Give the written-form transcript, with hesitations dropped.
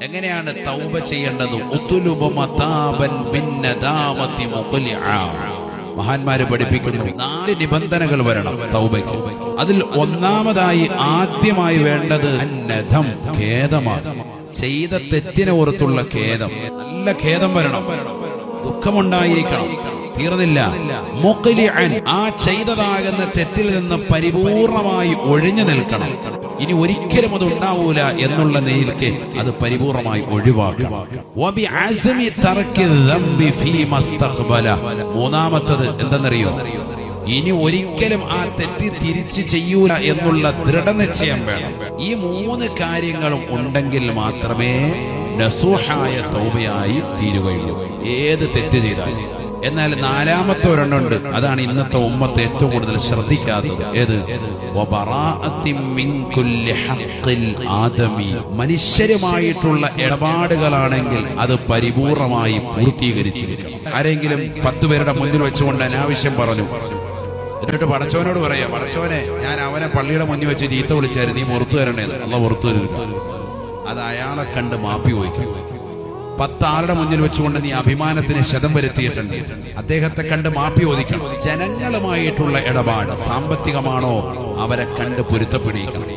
എങ്ങനെയാണ് തൗബ ചെയ്യേണ്ടത്? മഹാന്മാര് പഠിപ്പിക്കുന്നു 4 നിബന്ധനകൾ വരണം തൗബയ്ക്ക്. അതിൽ ഒന്നാമതായി ആദ്യമായി വേണ്ടത് അന്നദം, ഖേദമാണ്. ചെയ്ത തെറ്റിനെ ഓർത്തുള്ള ഖേദം, നല്ല ഖേദം വരണം, ദുഃഖമുണ്ടായിരിക്കണം. തീർന്നില്ല, മുഖ്ലിഅൻ, ആ ചെയ്തതാകുന്ന തെറ്റിൽ നിന്ന് പരിപൂർണമായി ഒഴിഞ്ഞു നിൽക്കണം. ഇനി ഒരിക്കലും അത് ഉണ്ടാവൂല എന്നുള്ള നിലയ്ക്ക് അത് പരിപൂർണമായി ഒഴിവാക്കണം. മൂന്നാമത്തത് എന്തെന്നറിയോ? ഇനി ഒരിക്കലും ആ തെറ്റി തിരിച്ചു ചെയ്യൂല എന്നുള്ള ദൃഢനിശ്ചയം വേണം. ഈ 3 കാര്യങ്ങളും ഉണ്ടെങ്കിൽ മാത്രമേ നസൂഹായ തൗബയായി തീരുകയുള്ളൂ, ഏത് തെറ്റ് ചെയ്താലും. എന്നാൽ 4-ാമത്തെ ഒരെണ്ണുണ്ട്, അതാണ് ഇന്നത്തെ ഉമ്മത്ത് ഏറ്റവും കൂടുതൽ ശ്രദ്ധിക്കാത്തത്. ഏത്? മനുഷ്യരുമായിട്ടുള്ള ഇടപാടുകളാണെങ്കിൽ അത് പരിപൂർണമായി പൂർത്തീകരിച്ചിരിക്കണം. ആരെങ്കിലും 10 പേരുടെ മുന്നിൽ വെച്ചുകൊണ്ട് അനാവശ്യം പറഞ്ഞു, എന്നിട്ട് പടച്ചവനോട് പറയാ, പടച്ചവനെ ഞാൻ അവനെ പള്ളിയുടെ മുന്നിൽ വെച്ച് ചീത്ത വിളിച്ചായിരുന്നു, നീ പുറത്തു തരണേന്ന്. അല്ല പുറത്തു തരിക. അത് അയാളെ കണ്ട് മാപ്പി ചോദിക്കും. 10 ആളുടെ മുന്നിൽ വെച്ചുകൊണ്ട് നീ അഭിമാനത്തിന് ക്ഷതം വരുത്തിയിട്ടുണ്ട്, അദ്ദേഹത്തെ കണ്ട് മാപ്പി ചോദിക്കണം. ജനങ്ങളുമായിട്ടുള്ള ഇടപാട് സാമ്പത്തികമാണോ, അവരെ കണ്ട് പൊരുത്തപ്പെടിക്കണം.